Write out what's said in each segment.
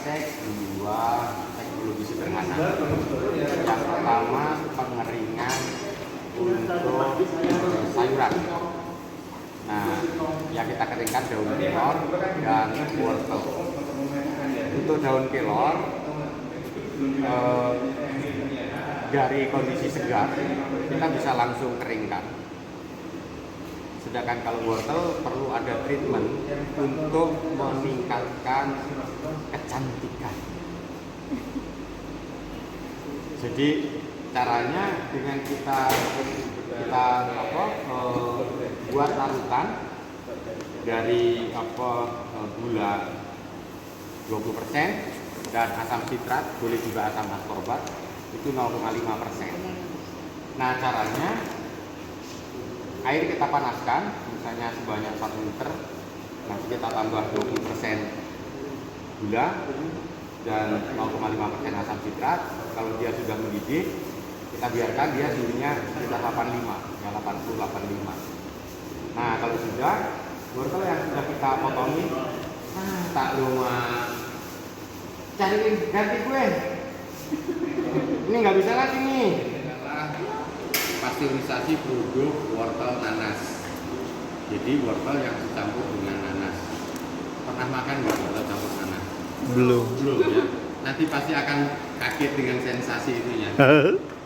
cek dua teknologi sederhana. Yang pertama pengeringan untuk sayuran. Nah, yang kita keringkan daun kelor dan wortel. Untuk daun kelor dari kondisi segar kita bisa langsung keringkan. Sedangkan kalau wortel perlu ada treatment untuk meningkatkan kecantikan. Jadi caranya dengan kita buat larutan dari gula 20% dan asam sitrat, boleh juga asam askorbat itu 0,5%. Nah, caranya air kita panaskan misalnya sebanyak 1 liter, nanti kita tambah 20% gula dan 0,5% asam sitrat. Kalau dia sudah mendidih, kita biarkan dia suhunya sekitar 85, ya 80-85. Nah, kalau sudah, wortel yang sudah kita potongi, tak lupa cariin ganti kue. Ini nggak bisa lagi nih. Pasteurisasi produk wortel nanas. Jadi wortel yang dicampur dengan nanas. Pernah makan nggak wortel campur nanas? Belum Ya. Nanti pasti akan kaget dengan sensasi itunya,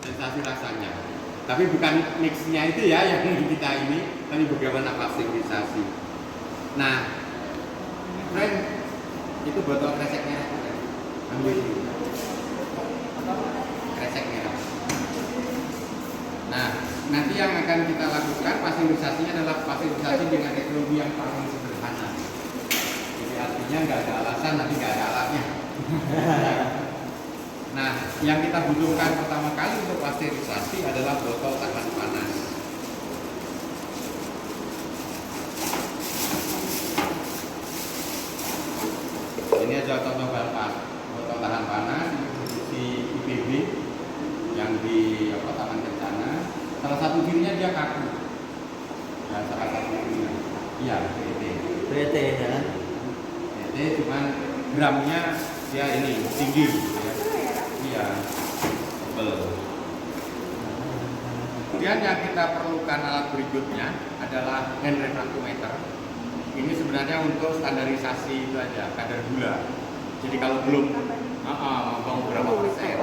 sensasi rasanya. Tapi bukan mixnya itu ya yang kita ini, tapi bagaimana pasteurisasi. Nah, friend, itu botol kresek merah, ambil dulu. Kresek merah. Nah, nanti yang akan kita lakukan pasteurisasinya adalah pasteurisasi dengan teknologi yang paling sederhana. Jadi artinya nggak ada alasan, nanti nggak ada alatnya. Nah, yang kita butuhkan pertama kali untuk pasteurisasi adalah botol tahan panas. Ini aja contoh botol tahan panas di IPB yang di Taman Kencana. Salah satu cirinya dia kaku. Ya, salah satu cirinya. Iya, PET ya. PET cuman gramnya dia ini tinggi. Ya. Iya, tebal. Kemudian yang kita perlukan alat berikutnya adalah hand refractometer. Ini sebenarnya untuk standarisasi itu aja, kadar gula. Jadi kalau belum ngomong berapa persen,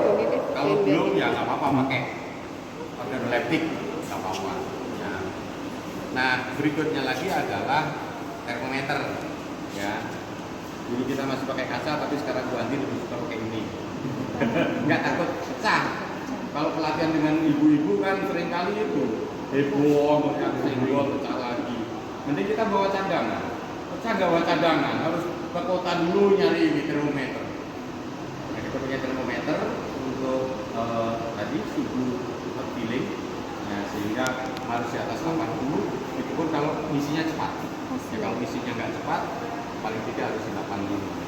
kalau belum ya nggak apa-apa pakai organoleptik, nggak apa-apa. Nah, berikutnya lagi adalah termometer. Ya, dulu kita masih pakai kaca, tapi sekarang Bu Andi lebih suka pakai ini. Nggak takut pecah. Kalau pelatihan dengan ibu-ibu kan seringkali itu heboh, yang senggol pecah lagi. Mending kita bawa cadangan. Pecah nggak bawa cadangan, harus ke kota dulu nyari termometer. Nah, kita punya termometer untuk tadi suhu feeling, nah, sehingga harus di atas 80. Itu pun kalau misinya cepat. Ya, kalau misinya nggak cepat, paling tidak harus di 85.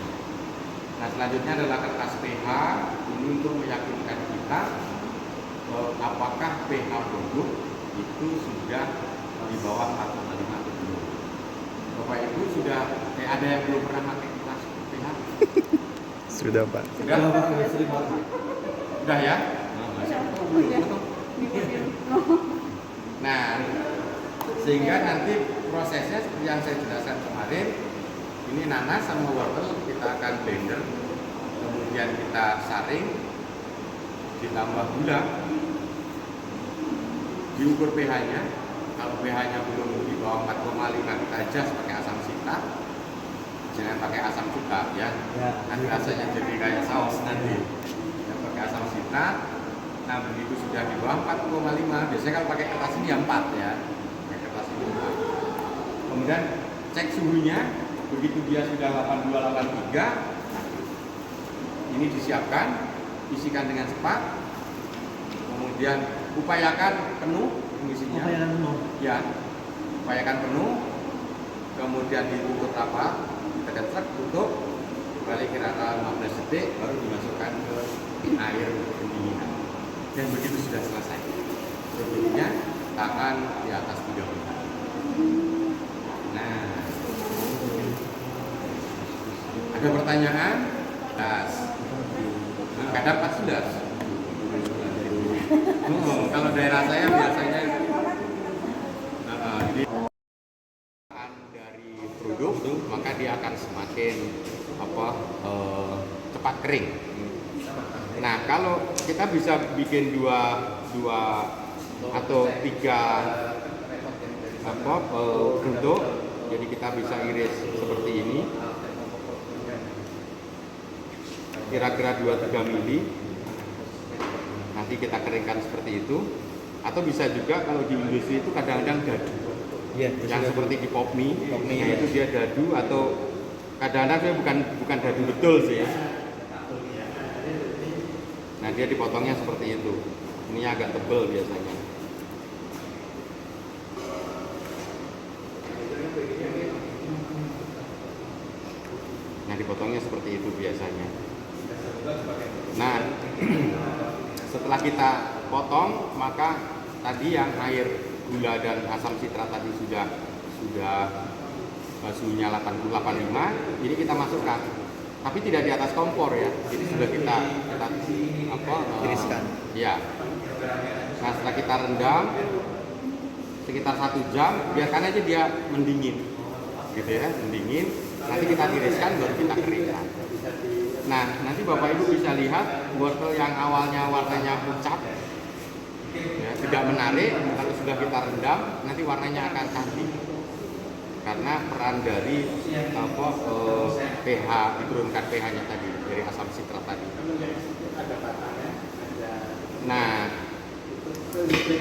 Nah, selanjutnya adalah kertas pH. Ini untuk meyakinkan kita apakah pH produk itu sudah di bawah 4,5 atau belum. Bapak Ibu sudah ada yang belum pernah pakai kertas pH? Sudah, Pak. Sudah? Sudah ya? Nah, sehingga nanti prosesnya seperti yang saya jelaskan kemarin, ini nanas sama wortel kita akan blender, kemudian kita saring, ditambah gula, diukur pH-nya. Kalau pH-nya belum di bawah 4,5, kita adjust pakai asam sitrat, jangan pakai asam cuka ya. Nanti rasanya jadi kayak saus nanti. Ya, pakai asam sitrat. Nah, begitu sudah di bawah 4,5, biasanya kalau pakai kertas ini ya 4 ya. Pakai kertas ini 4. Kemudian cek suhunya. Begitu dia sudah 82-83, ini disiapkan, isikan dengan cepat, kemudian upayakan penuh mengisinya. Ya, upayakan penuh, kemudian ditutup rapat, kita cetak, tutup, balik kira-kira 15 detik, baru dimasukkan ke air pendinginan. Dan begitu sudah selesai. Produknya tahan di atas 30. Nah, ada pertanyaan? Das. Kadang 14. Kalau daerah saya biasanya jadi dari produk maka dia akan semakin cepat kering. Nah, kalau kita bisa bikin dua atau tiga bentuk, jadi kita bisa iris seperti ini, kira-kira 2-3 mili. Nanti kita keringkan seperti itu. Atau bisa juga kalau di industri itu kadang-kadang dadu. Iya, Yang seperti di pop mie, itu dia dadu, atau kadang-kadang dia bukan dadu betul sih. Nah, dia dipotongnya seperti itu. Ini agak tebal biasanya. Nah, dipotongnya seperti itu biasanya. Nah, setelah kita potong, maka tadi yang air gula dan asam sitrat tadi sudah suhunya 85, ini kita masukkan. Tapi tidak di atas kompor ya. Jadi sudah kita tiriskan. Ya. Nah, setelah kita rendam sekitar 1 jam, biarkan aja dia mendingin. Gitu ya, mendingin. Nanti kita tiriskan baru kita keringkan. Nah, nanti Bapak Ibu bisa lihat wortel yang awalnya warnanya pucat, ya, tidak menarik. Kalau sudah kita rendam, nanti warnanya akan cantik karena peran dari pH, diturunkan pH-nya tadi dari asam sitrat tadi. Nah,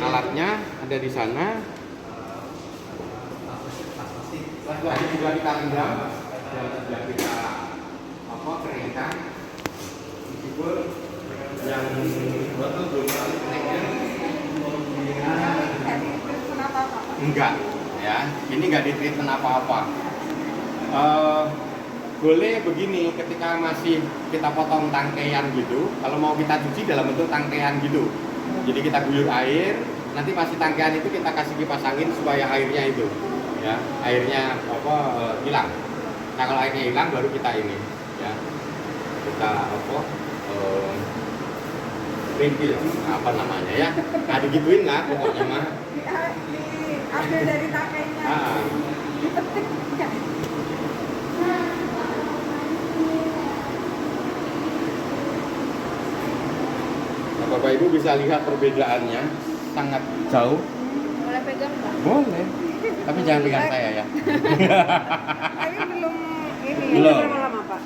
alatnya ada di sana. Tadi juga kita rendam dan sudah kita keringkan. Meskipun yang wortel belum terlalu kering. Enggak, ya. Ini enggak di-treatment apa-apa. Boleh begini, ketika masih kita potong tangkaian gitu, kalau mau kita cuci dalam bentuk tangkaian gitu. Jadi kita guyur air, nanti masih tangkaian itu kita kasih kipas angin supaya airnya itu, ya, airnya hilang. Nah, kalau airnya hilang baru kita ini, ya, kita rintil, apa namanya ya, nah digituin lah pokoknya mah. Diambil dari tangkainya. Dipetik ya. Nah, Bapak Ibu bisa lihat perbedaannya sangat jauh. Boleh pegang Pak? Boleh, tapi jangan pegang saya ya. Tapi belum ini. Belum. Berapa lama Pak?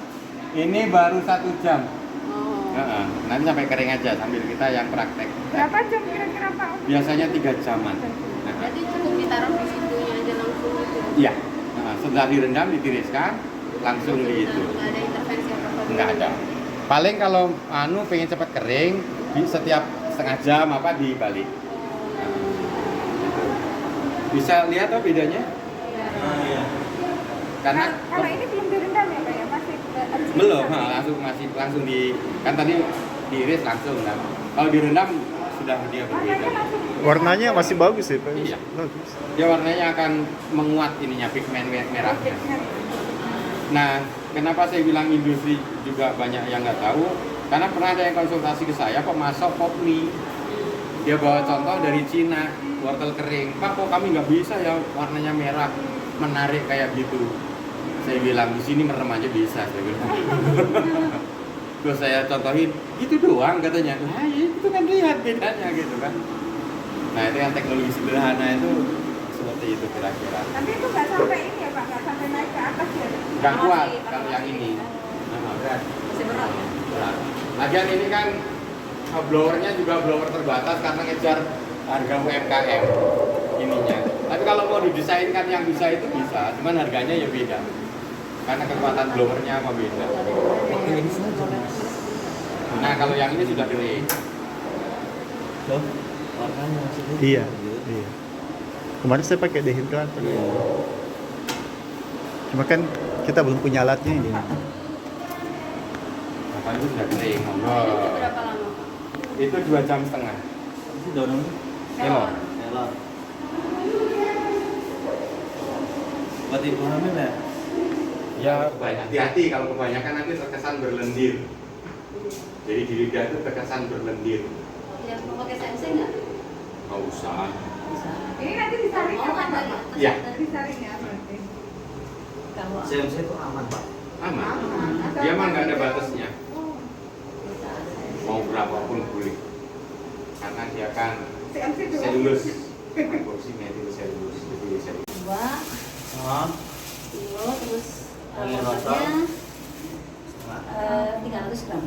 Ini baru 1 jam. Oh. Nanti sampai kering aja sambil kita yang praktek. Berapa jam kira-kira Pak? Biasanya 3 jaman. Berarti cukup ditaruh di situnya aja langsung gitu. Iya. Setelah direndam, ditiriskan, langsung di itu. Nggak ada intervensi apa-apa. Enggak ada. Paling kalau pengen cepat kering, di setiap setengah jam dibalik. Gitu. Bisa lihat tuh bedanya? Iya. Karena Kalau ini belum direndam ya Pak ya? Masih harus belum, direndam? langsung di kan tadi diiris langsung kan. Kalau direndam sudah dia Warnanya berbeda. langsung. Warnanya masih bagus ya, Pak? Iya. Bagus. Dia warnanya akan menguat ininya, pigmen merahnya. Nah, kenapa saya bilang industri juga banyak yang nggak tahu? Karena pernah ada yang konsultasi ke saya, kok masuk pop mie. Dia bawa contoh dari Cina, wortel kering. Pak, kok kami nggak bisa ya warnanya merah, menarik kayak gitu? Saya bilang, di sini merem aja bisa. Saya bilang. Terus saya contohin, itu doang katanya. Nah, itu kan lihat bedanya gitu kan. Nah, itu yang teknologi sederhana itu seperti itu kira-kira. Tapi itu nggak sampai ini ya Pak? Nggak sampai naik ke atas ya? Nggak kuat kalau yang ini. Berat. Masih berat. Berat. Lagian ini kan blowernya juga blower terbatas karena ngejar harga UMKM ininya. Tapi kalau mau didesainkan yang bisa itu bisa, cuman harganya ya beda. Karena kekuatan blowernya apa beda. Ini saja. Nah, kalau yang ini sudah kering. Loh, warnanya maksudnya. Iya. Iya. Kemarin saya pakai dehydrator. Iya. Cuma kan kita belum punya alatnya ini. Apa itu sudah kering? Itu Oh. berapa lama Pak? Itu 2,5 jam. Itu daun apa? Melon. Melon. Buat ibu hamil ya? Ya. Hati-hati kalau kebanyakan nanti terkesan berlendir. Jadi di lidah itu terkesan berlendir. Ya, mau pakai sensei nggak? Nggak usah. Bisa. Ini nanti disaring Oh, apa ada Pak? Iya. Disaring ya berarti. Kalau CMC itu aman Pak. Aman. Aman. Dia mah nggak ada batasnya. Oh, bisa. Mau berapapun boleh. Karena dia kan CMC dulu. selulus. Karboksinya itu selulus. Jadi selulus. 2 Ah, kilo, terus Air wortelnya setengah. 300 gram.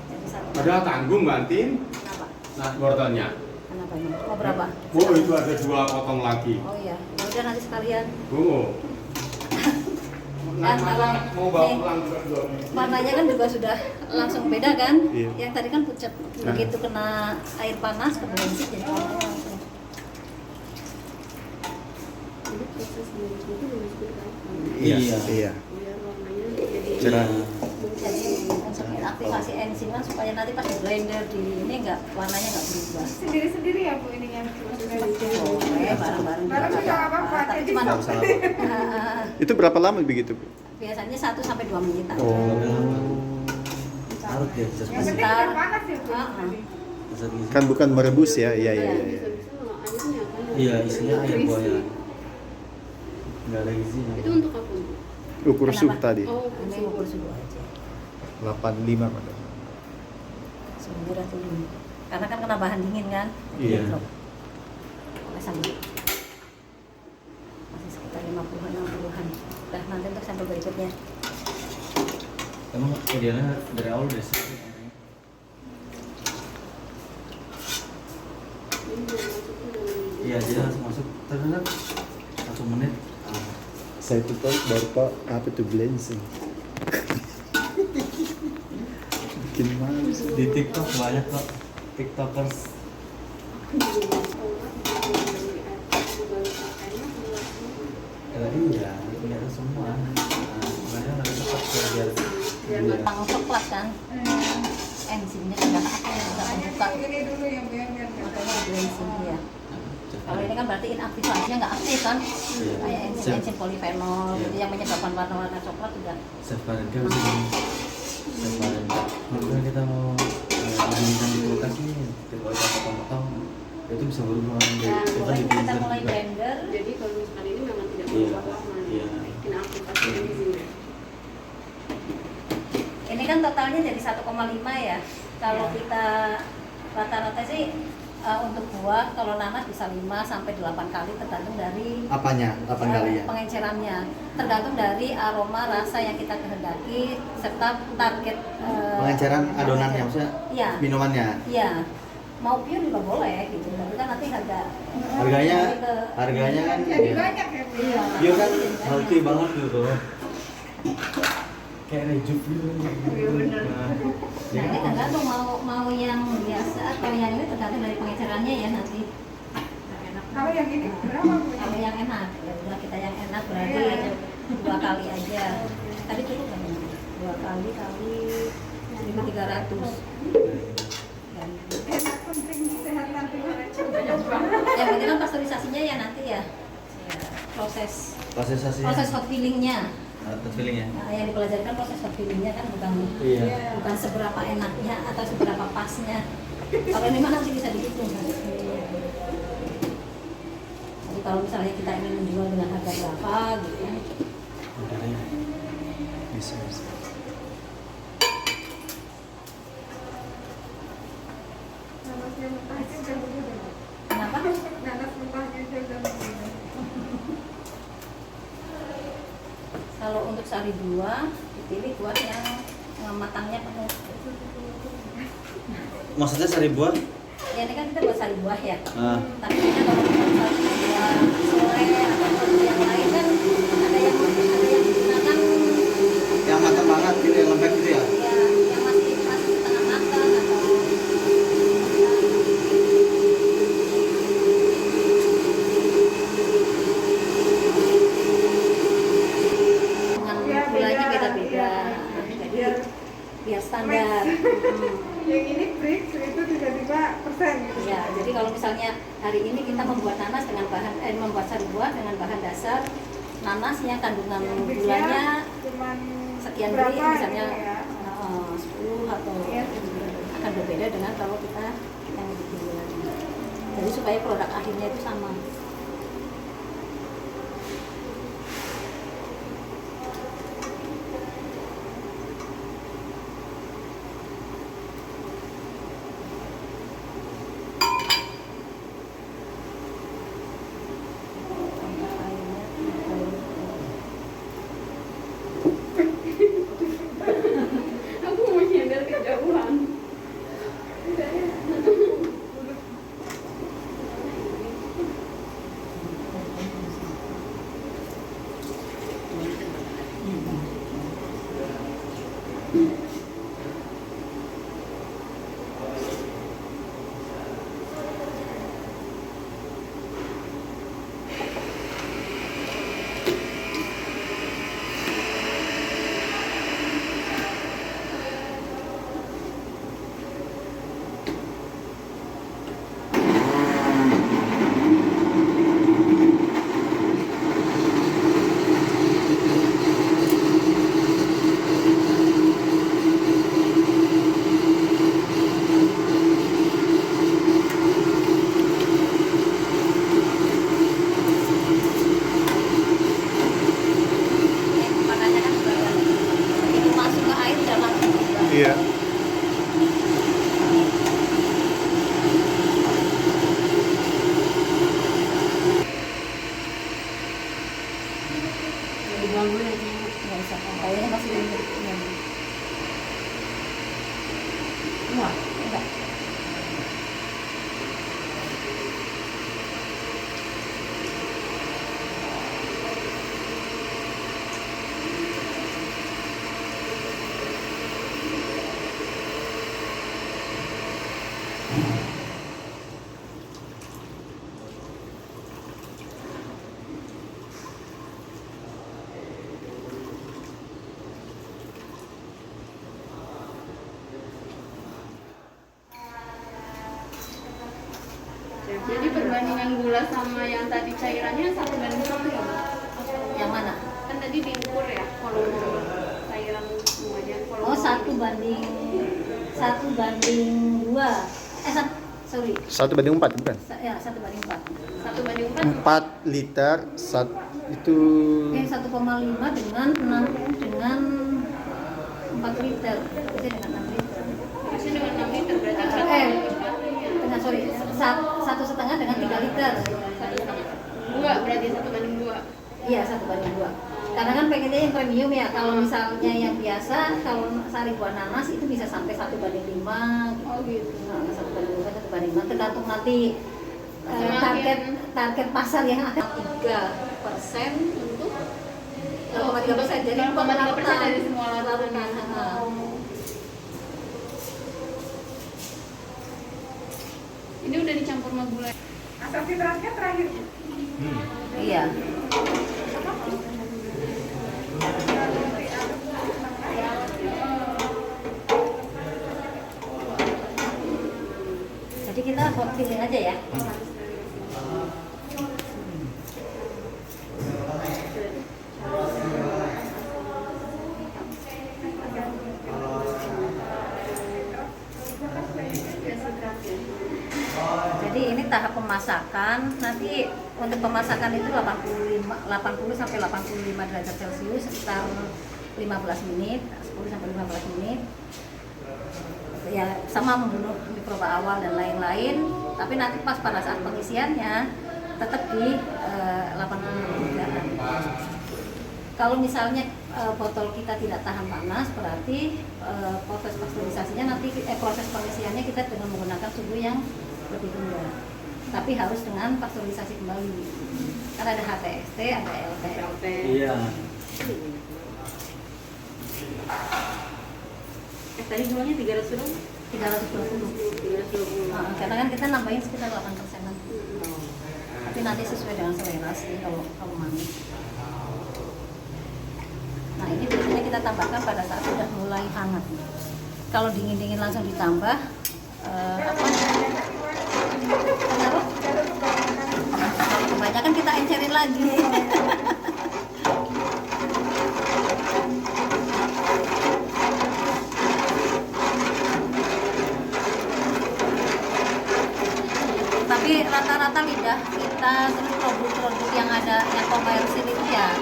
Jadi satu. Padahal tanggung Mbak Tin. Kenapa? Nah, wortelnya. Kenapa ini? Mau berapa? Oh, itu ada 2 potong lagi. Oh iya, ya udah nanti sekalian. Oh. Nah, Kan masa kalau mau bawa nih, pulang juga dua menit. warnanya kan juga sudah langsung beda kan? Iya. Yang tadi kan pucat, begitu kena air panas kebencian jadi warnanya langsung. Jadi proses membuatnya itu dimasukkan Iya. Iya. Iya. biar warnanya jadi Cerah. Jadi untuk aktivasi enzim kan supaya nanti pas di blender di ini enggak warnanya enggak berubah. Sendiri-sendiri ya Bu ininya. Boleh bareng-bareng. Bareng juga juga nggak apa-apa, Tapi jadi cuma Nggak usah lama. Itu berapa lama begitu, Bu? biasanya 1 sampai 2 menit aja. Oh. Harus dia bisa Yang penting Bentar. udah panas ya Bu. Heeh. bisa gizi. Kan bukan merebus ya? Iya, iya, iya. bisa-bisa malah airnya kan. Iya, isinya air Berisi. buaya. Nggak ada gizinya. Itu untuk apa Bu? Ukur suhu Kenapa? tadi. Oh, Ini ukur suhu aja. 85 pada. Suhu atau dingin. Karena kan kena bahan dingin kan? Iya. Gitu. Oke, sambil. Masih sekitar 50-an, 60-an. Nah, nanti untuk sampel berikutnya. Emang idealnya dari awal udah sih. Ini udah masuknya dalam Iya, jadi langsung masuk. Ternyata 1 menit. Saya itu tahu baru Pak apa itu glancing. Bikin malu. Di TikTok banyak kok TikTokers. Iya, punya semua. Nah, makanya lebih cepat biar Tanggung coklat kan? Enzimnya sudah terbuka. Ini dulu yang biar Makanya ada enzim ya. Kalau ini kan berarti inaktivasinya nggak aktif kan? Iya. Kayak enzim polifenol Iya. gitu yang menyebabkan warna-warna coklat sudah. Separenka bisa separenka. Mungkin kita mau dinginkan di kulkas nih, kalau kita potong-potong itu bisa berubah Dan mulai kita mulai juga. blender. Jadi kalau misalkan ini memang tidak Iya. berubah warna, Iya. inaktivasi enzimnya. Ini kan totalnya jadi 1,5 ya. Kalau kita rata-rata sih untuk buah kalau nanas bisa 5 sampai 8 kali tergantung dari Apanya? 8 kali ya? pengencerannya. Tergantung dari aroma rasa yang kita kehendaki serta target Pengenceran adonannya, maksudnya Iya. minumannya. Iya. Mau pure juga boleh gitu. Tapi kan nanti Harganya ke- kan Jadi ya. banyak ya Bu. Iya. Dia kan healthy banget gitu. Kayak rejuv gitu. Iya, bener. Nah, Nah ini tergantung mau yang biasa atau yang ini tergantung dari pengencerannya ya nanti. Kalau yang ini berapa Bu? Kalau yang enak, ya udah kita yang enak berarti 2 kali aja. Tadi cukup kan? 2 kali kali 1.300. Dan Enak penting sehat nanti. Banyak banget. yang penting kan pasteurisasinya ya nanti ya. Ya, proses prosesasinya. hot fillingnya. Feelingnya. Nah, yang dipelajari kan proses hot fillingnya kan bukan Iya. bukan seberapa enaknya atau seberapa pasnya. Kalau ini mah nanti bisa dihitung. Jadi kalau misalnya kita ingin menjual dengan harga berapa gitu ya. Udah deh. Bisa, bisa. Nanasnya mentahnya udah begitu. Kenapa? Nanas mentahnya aja udah begitu. Kalau untuk sari buah, dipilih buah yang matangnya penuh. Maksudnya sari buah? Ya ini kan kita buat sari buah ya. Nah, Tapi kan kalau misalnya buah sore atau yang lain kan ada yang digunakan yang matang banget gitu, yang lembek gitu ya. ya yang masih setengah matang atau dengan Ya, gulanya beda. beda-beda. Iya. Jadi biar standar. Yang ini break itu 33% gitu. Ya, jadi kalau misalnya hari ini kita membuat nanas dengan bahan membuat sari buah dengan bahan dasar nanasnya kandungan Yang gulanya cuman sekian berapa gram misalnya gitu ya. 10 atau Iya. akan berbeda dengan kalau kita yang lebih tinggi lagi. Jadi supaya produk akhirnya itu sama. Aku mau nyender kejauhan. Makanya kan begitu masuk ke air udah langsung berubah. Iya. Dibuang dulu aja, nggak usah. Kayaknya masih lembut. Ya. Wah, enggak. Jadi perbandingan gula sama yang tadi cairannya 1:1 ya, Bu? Yang mana? Kan tadi diukur ya volume cairan semuanya. Oh, 1:2. Sorry. 1:4 bukan? Ya, 1:4. 1:4. 4 liter itu Yang 1,5 dengan 4 liter. Harusnya dengan 6 liter. Harusnya dengan 6 liter berarti Dengan sorry, 1,5 dengan 3 liter. 2 berarti 1:2. Iya, 1:2. Karena kan pengennya yang premium ya. Kalau misalnya yang biasa, kalau sari buah nanas itu bisa sampai 1:5. Oh gitu. Nah, 1:5, 1:5 tergantung nanti target pasar yang akan 3% untuk 0,3%. Jadi 0,3% dari semua larutan. larutan. Ini udah dicampur sama gula. Asam sitratnya terakhir. Iya. Jadi kita hot filling aja ya. Jadi ini tahap pemasakan. Nanti untuk pemasakan itu 80 sampai 85 derajat Celcius sekitar 15 menit, 10 sampai 15 menit. Ya sama membunuh mikroba awal dan lain-lain. Tapi nanti pas pada saat pengisiannya tetap di 80 derajat. Kalau misalnya botol kita tidak tahan panas, berarti proses pasteurisasinya nanti proses pengisiannya kita dengan menggunakan suhu yang lebih rendah. Tapi harus dengan pasteurisasi kembali. Karena ada HTST, ada LT. Iya. Tadi gulanya 300 berapa? 320. 320. Karena kan kita nambahin sekitar 8%-an. Tapi nanti sesuai dengan selera sih kalau manis. Nah ini biasanya kita tambahkan pada saat sudah mulai hangat. Kalau dingin-dingin langsung ditambah kenapa? Kebanyakan kita encerin lagi. Tapi rata-rata lidah kita terus produk-produk yang ada yang komersil itu ya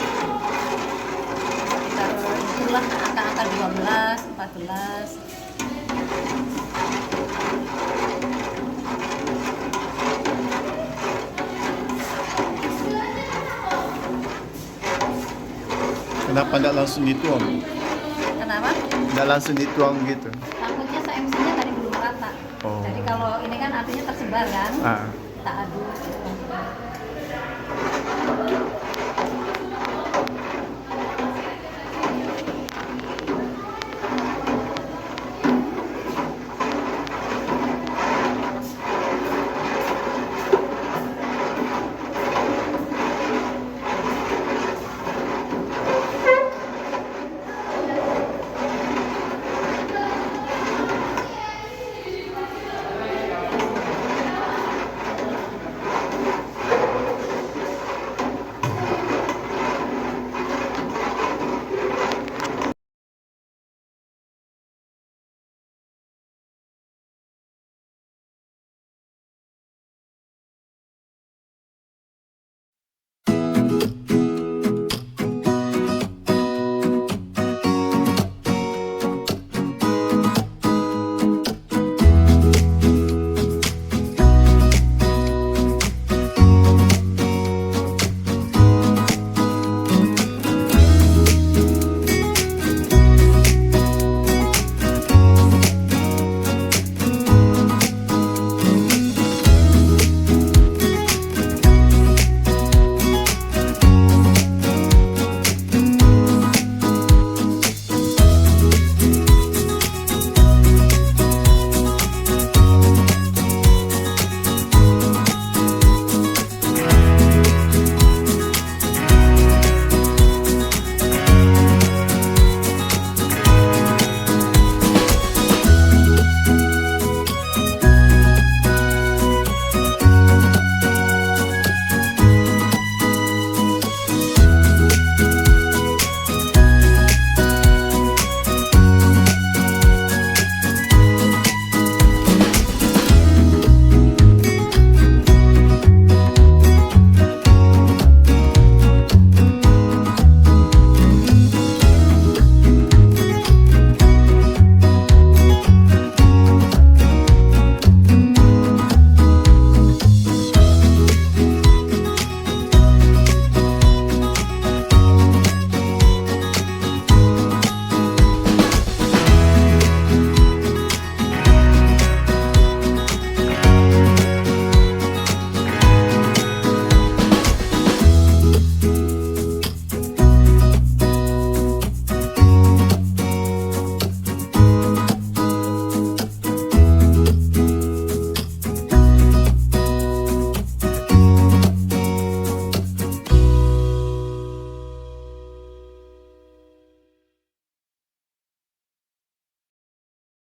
sekitar itulah angka-angka 12, 14. Kenapa tidak langsung dituang? Kenapa? Tidak langsung dituang gitu. Takutnya se-MC-nya tadi belum rata. Oh. Jadi kalau ini kan artinya tersebar kan, Ah. kita aduk.